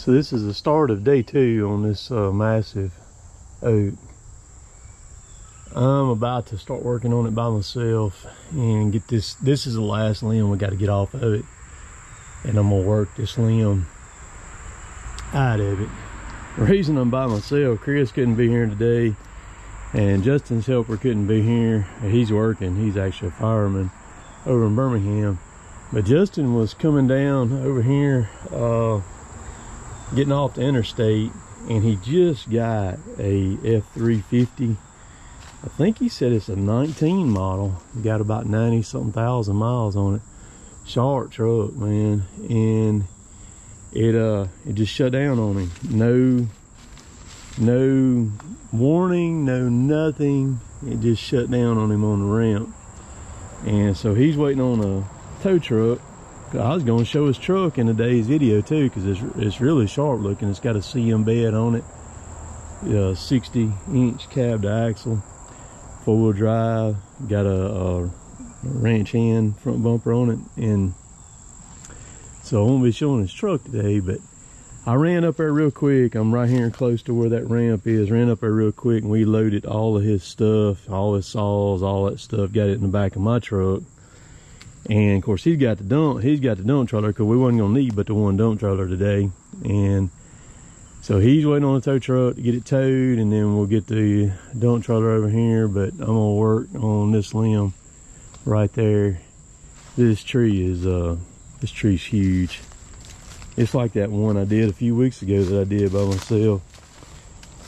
So this is the start of day 2 on this massive oak. I'm about to start working on it by myself and get this. This is the last limb we got to get off of it, and I'm gonna work this limb out of it. The reason I'm by myself, Chris couldn't be here today, and Justin's helper couldn't be here. He's working. He's actually a fireman over in Birmingham. But Justin was coming down over here, getting off the interstate, and he just got a F350. I think he said it's a 19 model. Got about 90 something thousand miles on it. Sharp truck, man. And it just shut down on him. No warning, no nothing. It just shut down on him on the ramp. And so he's waiting on a tow truck. I was going to show his truck in today's video too, because it's really sharp looking. It's got a CM bed on it, 60-inch cab to axle, 4-wheel drive, got a ranch hand front bumper on it. And so I won't be showing his truck today, but I ran up there real quick. I'm right here close to where that ramp is. Ran up there real quick and we loaded all of his stuff, all his saws, all that stuff, got it in the back of my truck. And of course he's got the dump trailer, because we wasn't gonna need but the one dump trailer today. And so he's waiting on the tow truck to get it towed, and then we'll get the dump trailer over here. But I'm gonna work on this limb right there. This tree's huge. It's like that one I did a few weeks ago that I did by myself,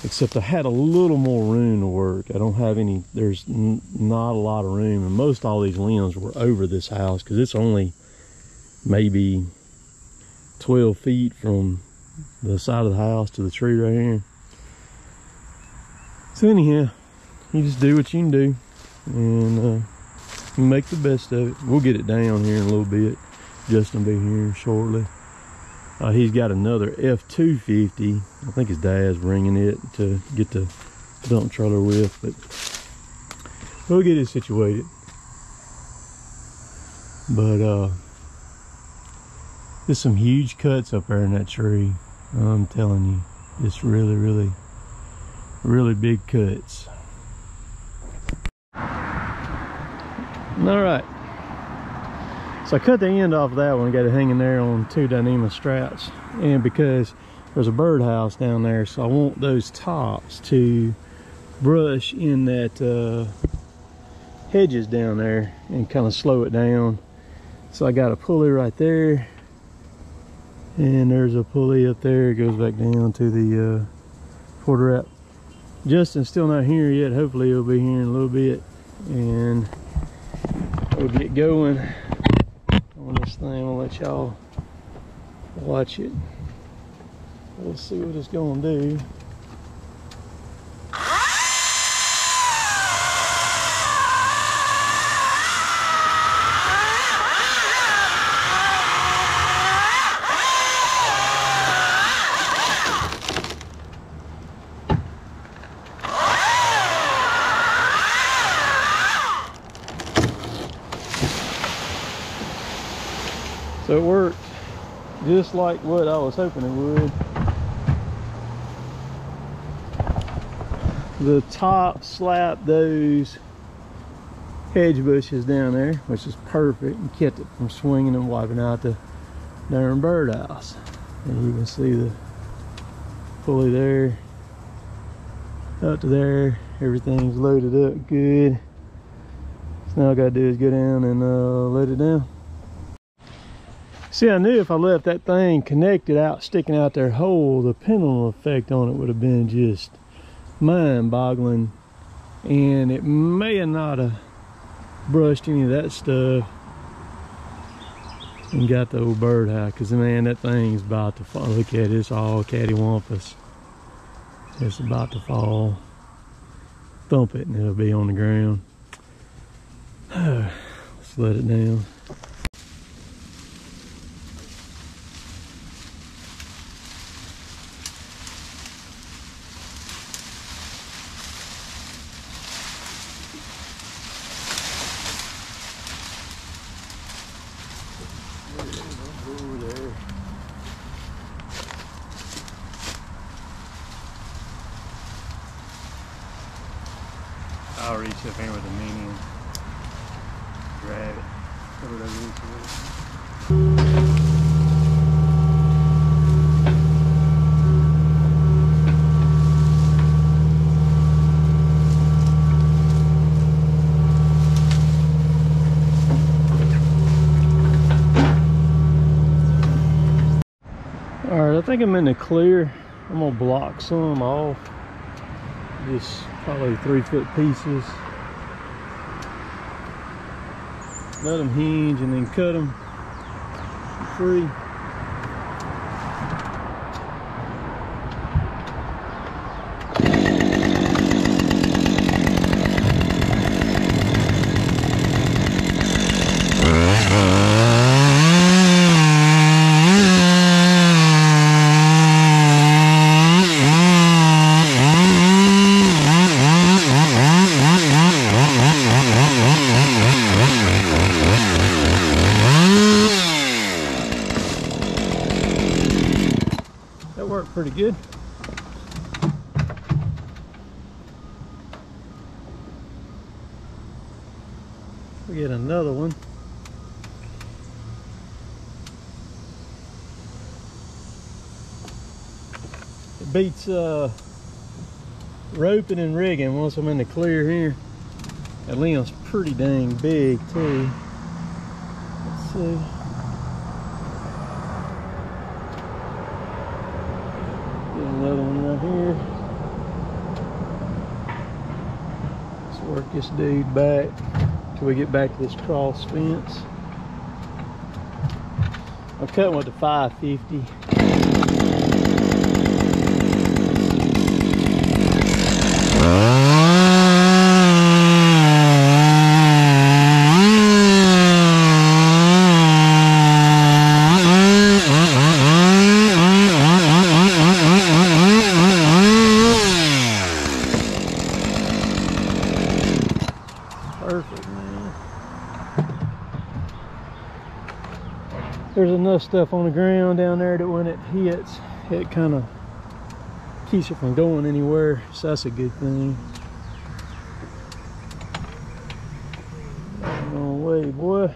except I had a little more room to work. I don't have any, there's not a lot of room, and most all these limbs were over this house, because it's only maybe 12 feet from the side of the house to the tree right here. So anyhow, you just do what you can do, and you make the best of it. We'll get it down here in a little bit. Justin will be here shortly. He's got another F250. I think his dad's bringing it to get the dump trailer with, but we'll get it situated. But there's some huge cuts up there in that tree. I'm telling you, it's really, really, really big cuts. All right. So I cut the end off of that one, got it hanging there on 2 Dyneema straps. And because there's a birdhouse down there, so I want those tops to brush in that hedges down there and kind of slow it down. So I got a pulley right there, and there's a pulley up there. It goes back down to the quarter wrap. Justin's still not here yet. Hopefully he'll be here in a little bit, and we'll get going on this thing. I'll let y'all watch it. Let's see what it's gonna do. So it worked just like what I was hoping it would. The top slapped those hedge bushes down there, which is perfect, and kept it from swinging and wiping out the darn birdhouse. And you can see the pulley there, up to there. Everything's loaded up good. So now all I gotta do is go down and let it down. See, I knew if I left that thing connected out, sticking out there whole, the pendulum effect on it would have been just mind-boggling, and it may have not have brushed any of that stuff and got the old birdhouse, because man, that thing's about to fall. Look at it, it's all cattywampus. It's about to fall. Thump it and it'll be on the ground. Let's let it down. I'll reach up here with a mini and grab it. Put it over this way. Alright, I think I'm in the clear. I'm gonna block some off. Just probably 3-foot pieces. Let them hinge and then cut them free. That worked pretty good. We get another one. It beats roping and rigging once I'm in the clear here. That limb's pretty dang big too. Let's see. Get another one right here. Let's work this dude back till we get back to this cross fence. I'm cutting with the 550. Perfect, man. There's enough stuff on the ground down there that when it hits, it kind of keeps it from going anywhere, so that's a good thing. No way, boy.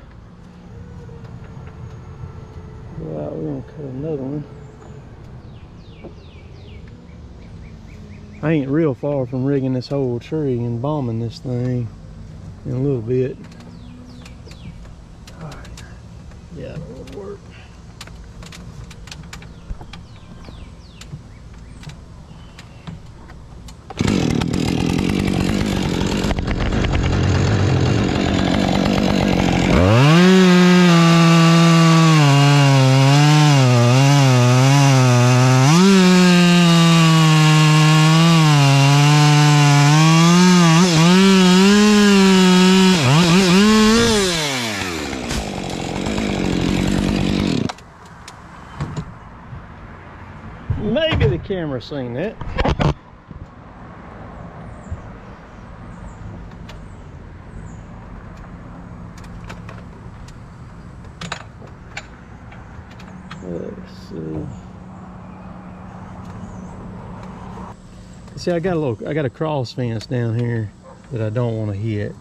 Wow, we're gonna cut another one. I ain't real far from rigging this whole tree and bombing this thing in a little bit. All right. Yeah, that'll work. Maybe the camera seen that. Let's see. See, I got a cross fence down here that I don't want to hit.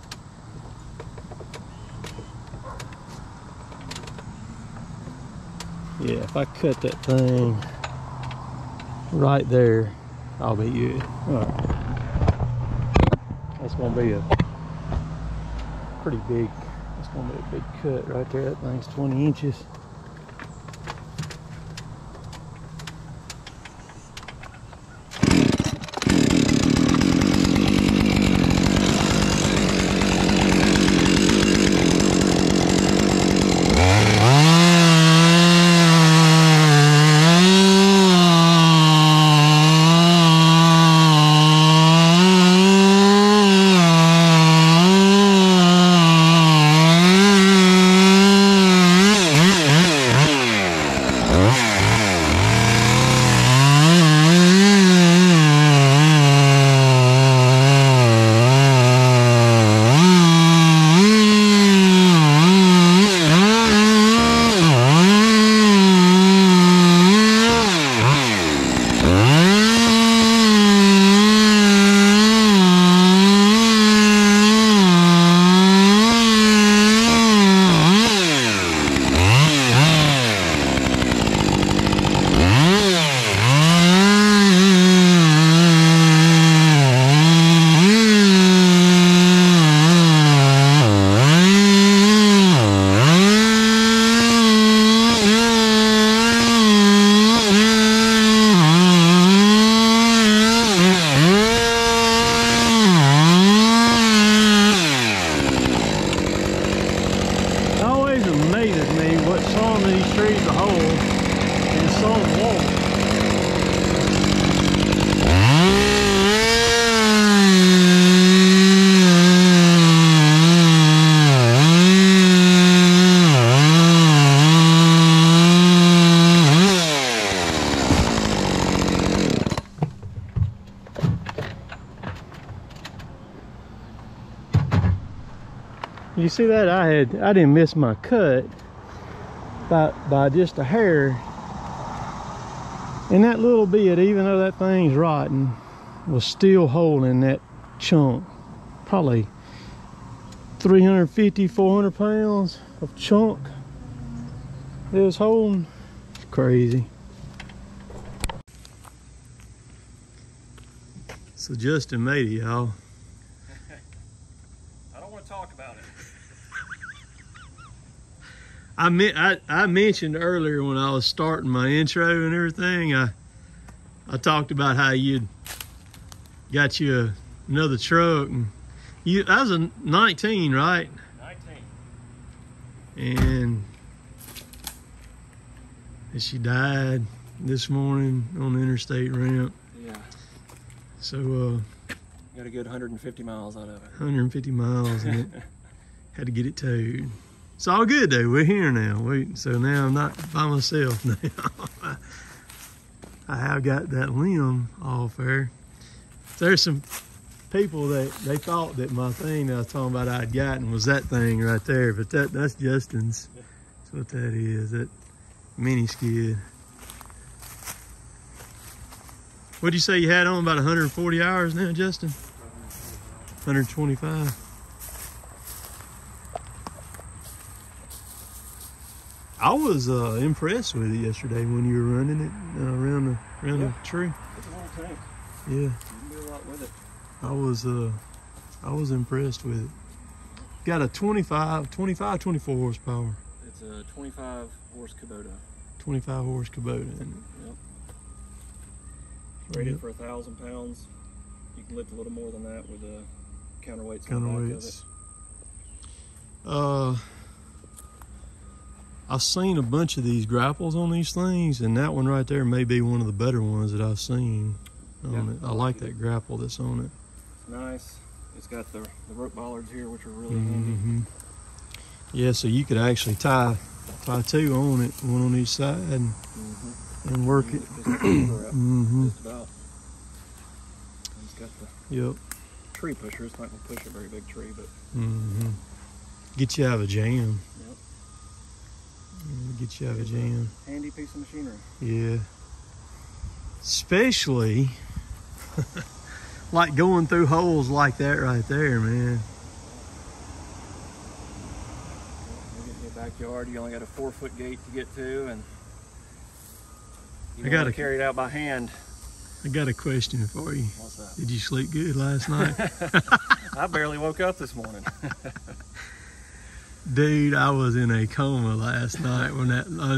Yeah, if I cut that thing right there, I'll be good. All right. That's gonna be a pretty big, that's gonna be a big cut right there. That thing's 20 inches. You see that? I didn't miss my cut by just a hair. And that little bit, even though that thing's rotten, was still holding that chunk. Probably 350, 400 pounds of chunk it was holding. It's crazy. So Justin made it, y'all. I don't want to talk about it. I mentioned earlier when I was starting my intro and everything, I talked about how you'd got you another truck, and that was a 19, right? 19. And she died this morning on the interstate ramp. Yeah. So got a good 150 miles out of it. 150 miles, and it had to get it towed. It's all good though. We're here now. So now I'm not by myself now. I have got that limb off there. There's some people that they thought that my thing that I was talking about I'd gotten was that thing right there, but that's Justin's. That's what that is. That mini skid. What'd you say you had on? About 140 hours now, Justin? 125. I was impressed with it yesterday when you were running it around the tree. It's a little tank. Yeah. You can do a lot with it. I was impressed with it. Got a 24 horsepower. It's a 25 horse Kubota. 25 horse Kubota, isn't it? Yep. Rated for 1,000 pounds. You can lift a little more than that with counterweights on the back of it. I've seen a bunch of these grapples on these things, and that one right there may be one of the better ones that I've seen on it. I like that grapple that's on it. It's nice. It's got the rope bollards here, which are really handy. Yeah, so you could actually tie two on it, one on each side, and work it. Just about. It's got the tree pusher. It's not going to push a very big tree, but get you out of a jam. Yep. Get you out of a jam. Handy piece of machinery. Yeah. Especially like going through holes like that right there, man. You get in your backyard, you only got a 4-foot gate to get to, and you gotta carry it out by hand. I got a question for you. What's that? Did you sleep good last night? I barely woke up this morning. Dude, I was in a coma last night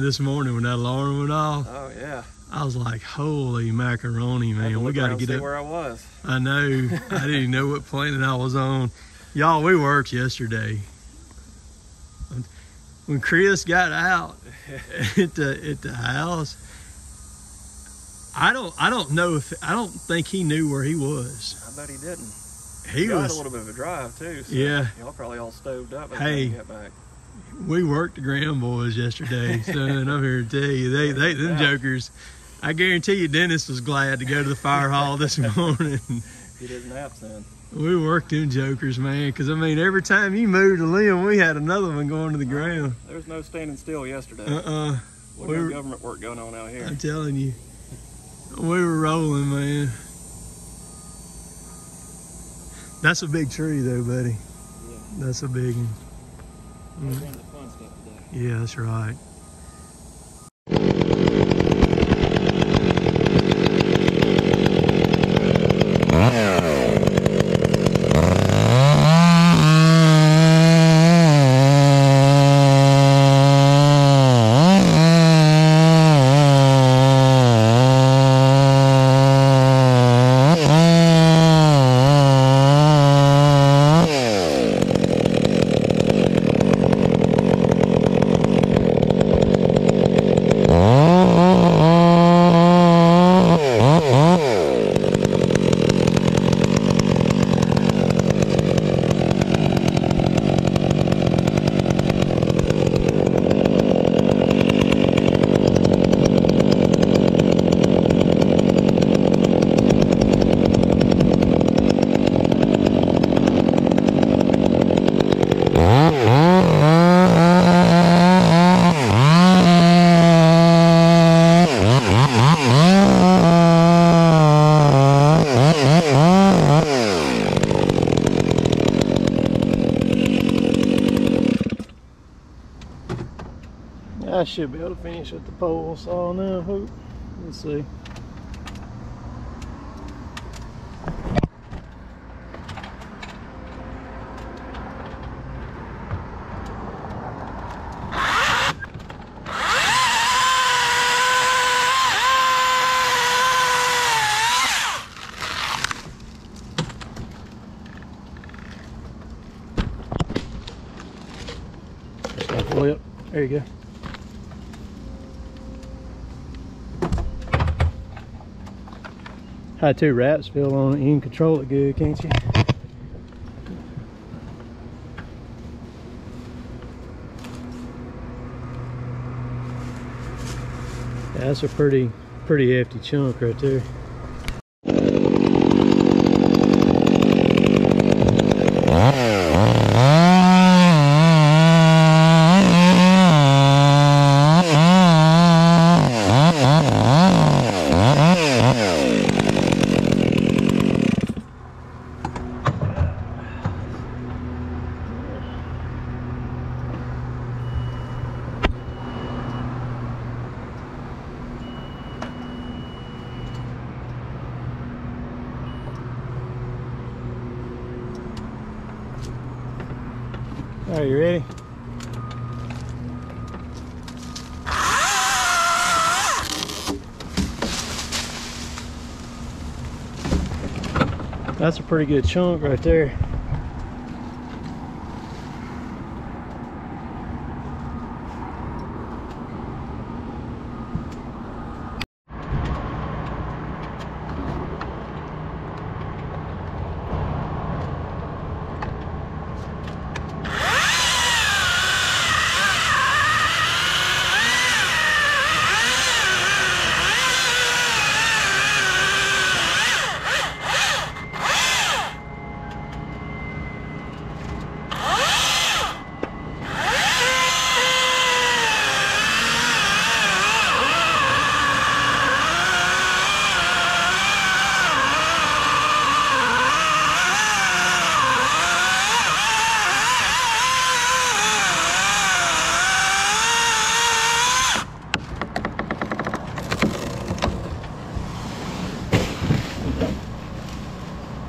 this morning when that alarm went off. Oh yeah. I was like, holy macaroni, man. We got to get up. Where I was. I know. I didn't even know what planet I was on. Y'all, we worked yesterday. When Chris got out at the house, I don't think he knew where he was. I bet he didn't. He got was a little bit of a drive too. So yeah. Y'all probably all stoved up. Hey, get back. We worked the Graham boys yesterday, son. I'm here to tell you, them jokers. I guarantee you, Dennis was glad to go to the fire hall this morning. He did naps then. We worked them jokers, man. Because I mean, every time you moved a limb, we had another one going to the ground. There was no standing still yesterday. No government work going on out here. I'm telling you, we were rolling, man. That's a big tree, though, buddy. Yeah. That's a big one. We're doing the fun stuff today. Yeah, that's right. should be able to finish with the pole saw now. Hope. Let's see. Flip. There you go. Had 2 wraps filled on it. You can control it good, can't you? Yeah, that's a pretty hefty chunk right there. Are you ready? That's a pretty good chunk right there.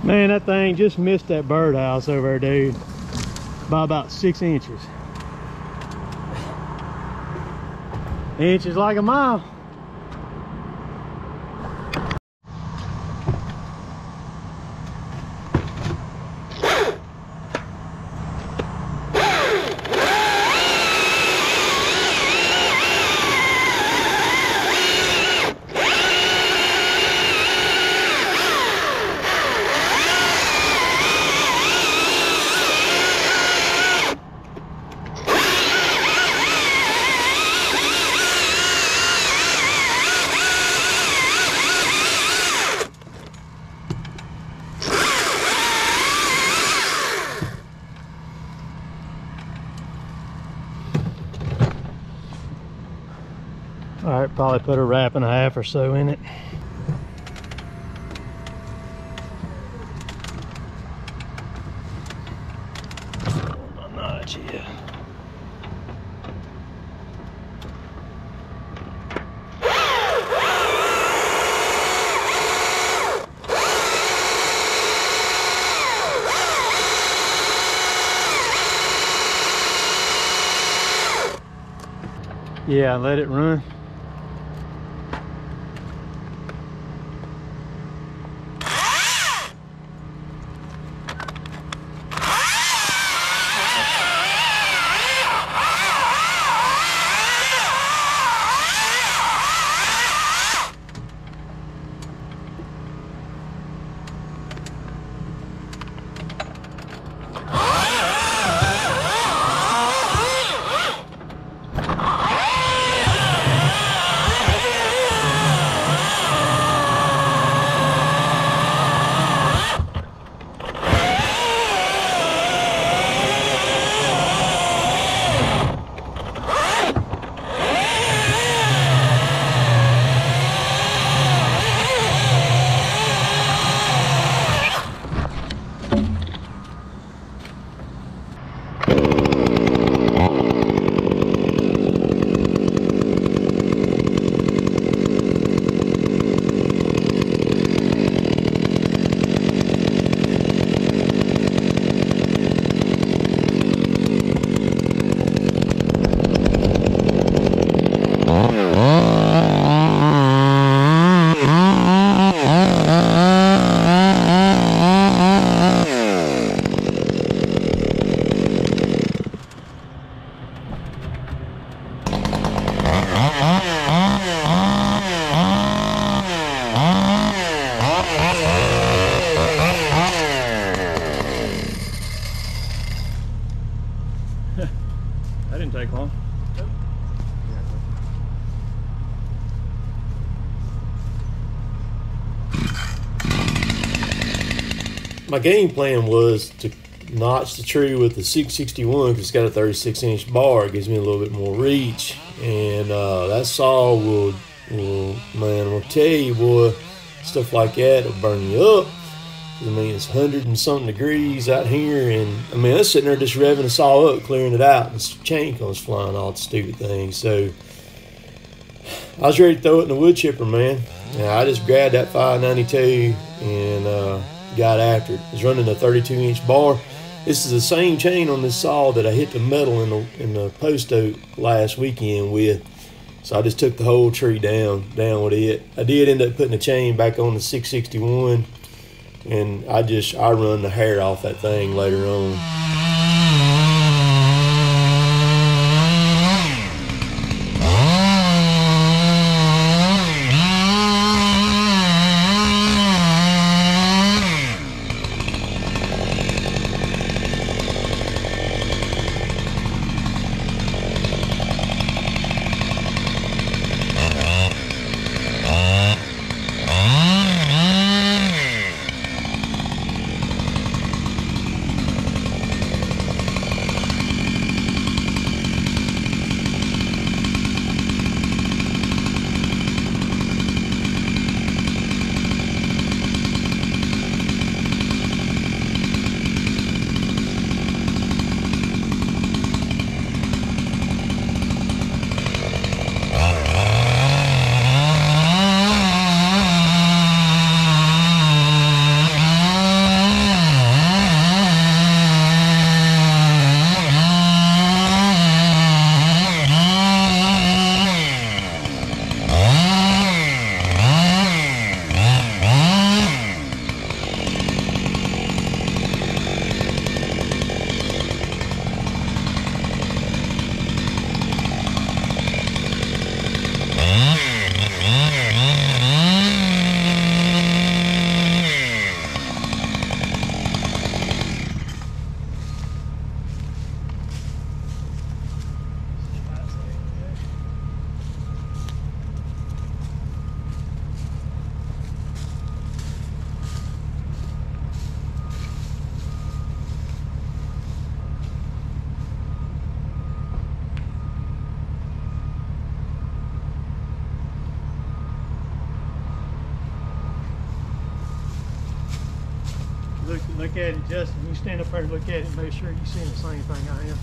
Man, that thing just missed that birdhouse over there, dude, by about 6 inches. Inches like a mile. All right, probably put a wrap and a half or so in it. Not yet. Yeah, let it run. my game plan was to notch the tree with the 661 because it's got a 36-inch bar. It gives me a little bit more reach, and that saw will man, I'm gonna tell you, boy, stuff like that will burn you up. I mean, it's 100 and something degrees out here, and I mean, I was sitting there just revving the saw up, clearing it out, and this chain comes flying off the stupid thing. So I was ready to throw it in the wood chipper, man. And I just grabbed that 592 and got after it. It's running a 32-inch bar. This is the same chain on this saw that I hit the metal in the post oak last weekend with. So I just took the whole tree down with it. I did end up putting the chain back on the 661, and I run the hair off that thing later on. Look at it, Justin. You stand up there and look at it and make sure you're seeing the same thing I am.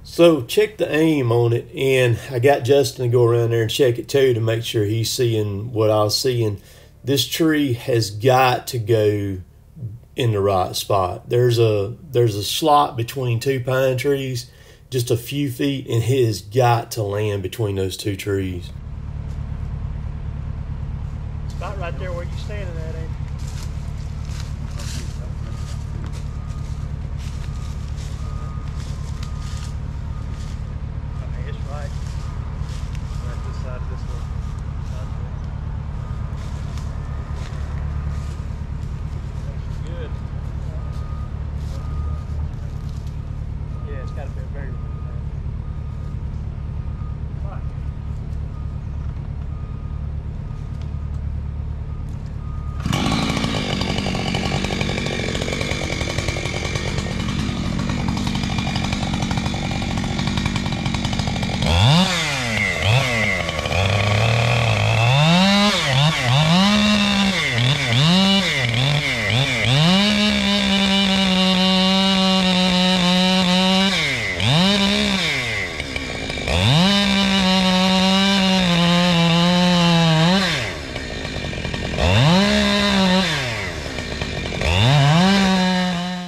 So check the aim on it, and I got Justin to go around there and check it too to make sure he's seeing what I was seeing. This tree has got to go in the right spot. There's a slot between two pine trees, just a few feet, and it has got to land between those two trees. It's about right there where you're standing at, ain't it?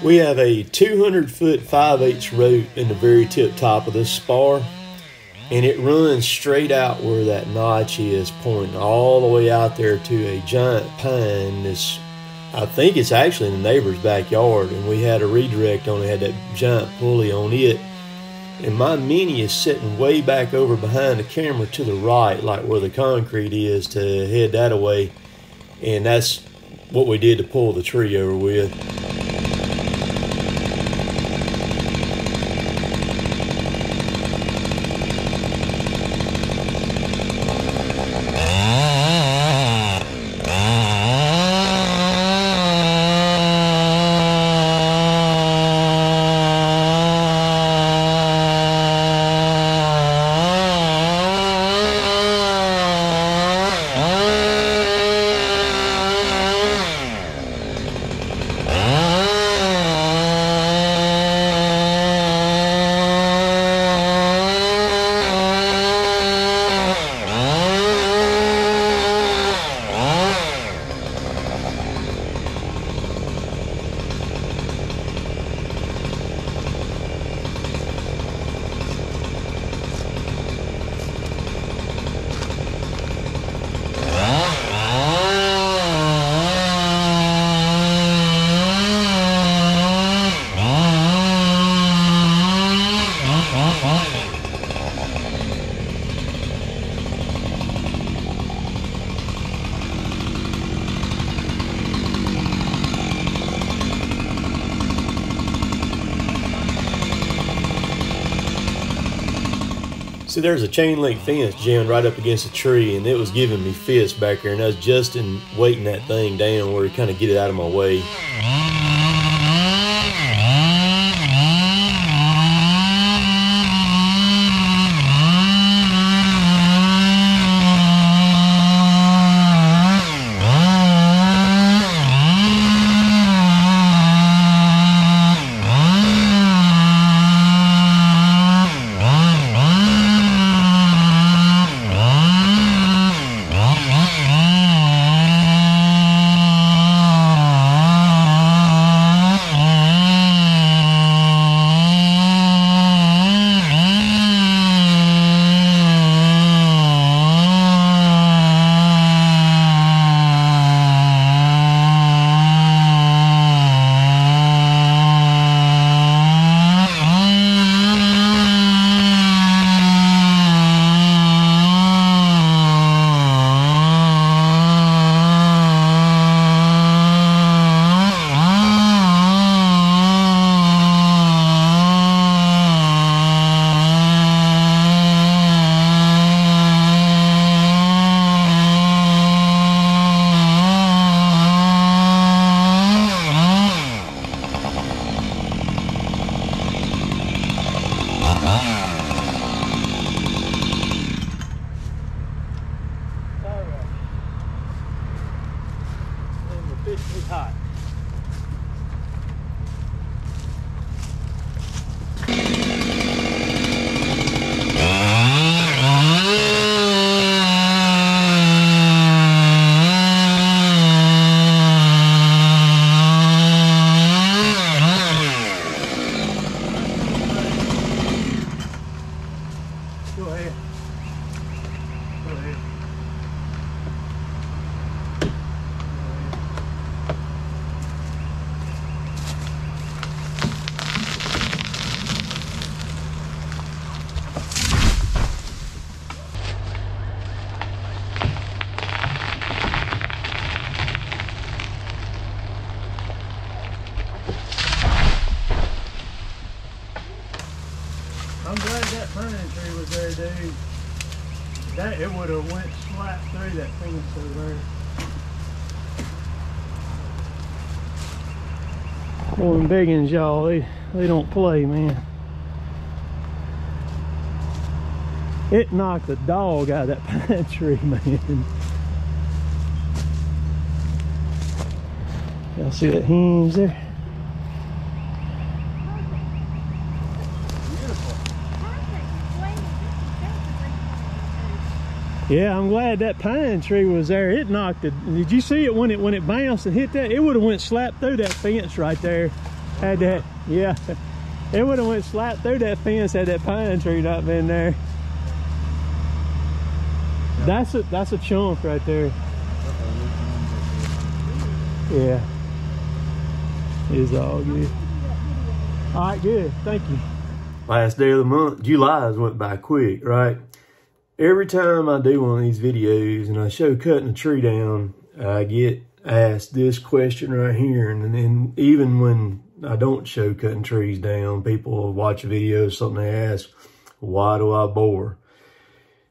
We have a 200-foot 5/8 rope in the very tip top of this spar, and it runs straight out where that notch is, pointing all the way out there to a giant pine. I think it's actually in the neighbor's backyard, and we had a redirect on it, had that giant pulley on it. And my Mini is sitting way back over behind the camera to the right, like where the concrete is, to head that away. And that's what we did to pull the tree over with. See, there's a chain link fence jammed right up against a tree, and it was giving me fits back there, and I was just in weighting that thing down where to kind of get it out of my way. It's hot. Go ahead. Go ahead. I'm glad that pine tree was there, dude. That it would have went slap through that fence over there. Boy, them biggins, y'all, they don't play, man. It knocked the dog out of that pine tree, man. Y'all see that hinge there? Yeah, I'm glad that pine tree was there. It knocked it. Did you see it when it bounced and hit that? It would have went slap through that fence right there. Had that, yeah. It would have went slap through that fence had that pine tree not been there. That's a chunk right there. Yeah. It's all good. All right, good. Thank you. Last day of the month, July's went by quick, right? Every time I do one of these videos and I show cutting a tree down, I get asked this question right here. And then even when I don't show cutting trees down, people will watch a video, something they ask, why do I bore?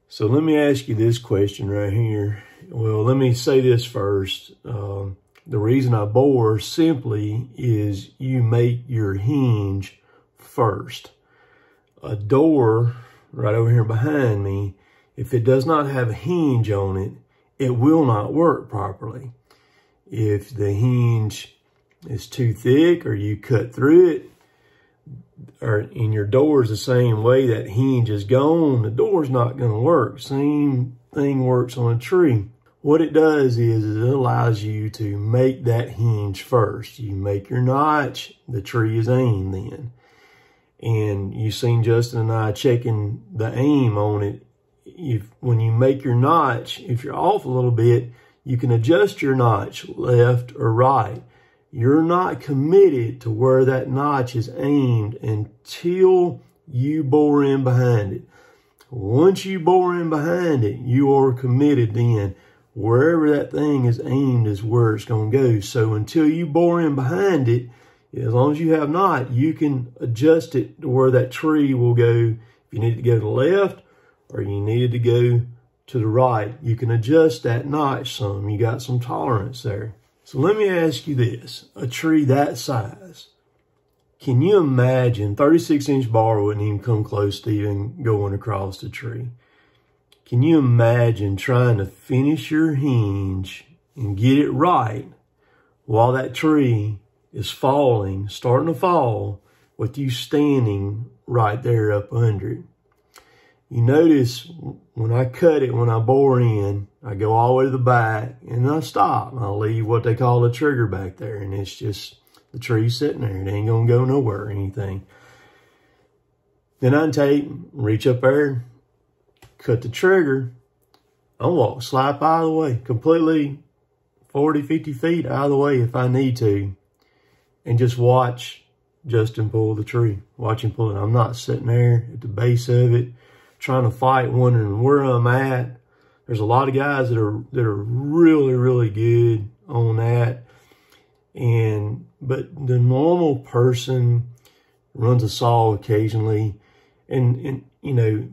So let me ask you this question right here. Well, let me say this first. The reason I bore simply is you make your hinge first. A door right over here behind me, if it does not have a hinge on it, it will not work properly. If the hinge is too thick or you cut through it, or in your door is the same way, that hinge is gone, the door's not going to work. Same thing works on a tree. What it does is it allows you to make that hinge first. You make your notch, the tree is aimed then. And you've seen Justin and I checking the aim on it. When you make your notch, if you're off a little bit, you can adjust your notch left or right. You're not committed to where that notch is aimed until you bore in behind it. Once you bore in behind it, you are committed then. Wherever that thing is aimed is where it's going to go. So until you bore in behind it, as long as you have not, you can adjust it to where that tree will go. If you need to go to the left or you needed to go to the right, you can adjust that notch some. You got some tolerance there. So let me ask you this, a tree that size, can you imagine 36-inch bar wouldn't even come close to even going across the tree? Can you imagine trying to finish your hinge and get it right while that tree is falling, starting to fall, with you standing right there up under it? You notice when I cut it, when I bore in, I go all the way to the back and I stop. I'll leave what they call a trigger back there, and it's just the tree sitting there. It ain't gonna go nowhere or anything. Then I reach up there, cut the trigger. I'll walk, slap out of the way, completely 40, 50 feet out of the way if I need to, and just watch Justin pull the tree. Watch him pull it. I'm not sitting there at the base of it trying to fight, wondering where I'm at. There's a lot of guys that are really, really good on that. But the normal person runs a saw occasionally, and you know,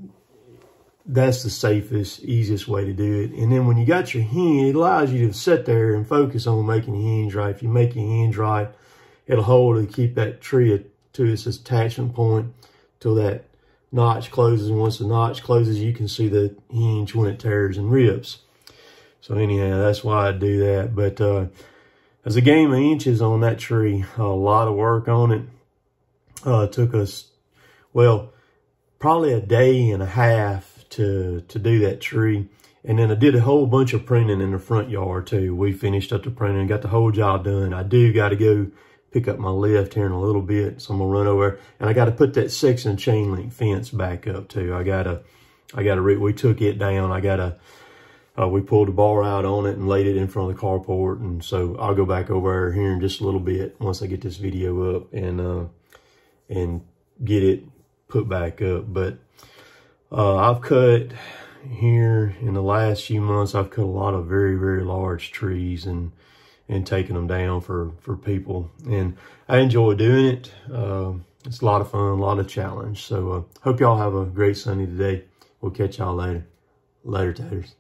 that's the safest, easiest way to do it. And then when you got your hinge, it allows you to sit there and focus on making your hinge right. If you make your hinge right, it'll hold and keep that tree to its attachment point till that notch closes. And once the notch closes, you can see the hinge when it tears and rips. So anyhow, that's why I do that. But there's a game of inches on that tree. A lot of work on it. It took us, well, probably a day and a half to do that tree. And then I did a whole bunch of pruning in the front yard too. We finished up the pruning and got the whole job done. I do got to go pick up my lift here in a little bit, so I'm gonna run over, and I got to put that section of chain link fence back up too. We took it down. We pulled the bar out on it and laid it in front of the carport, and so I'll go back over here in just a little bit once I get this video up and get it put back up. But I've cut here in the last few months. I've cut a lot of very, very large trees and taking them down for people. And I enjoy doing it. It's a lot of fun, a lot of challenge. So hope y'all have a great Sunday today. We'll catch y'all later. Later, taters.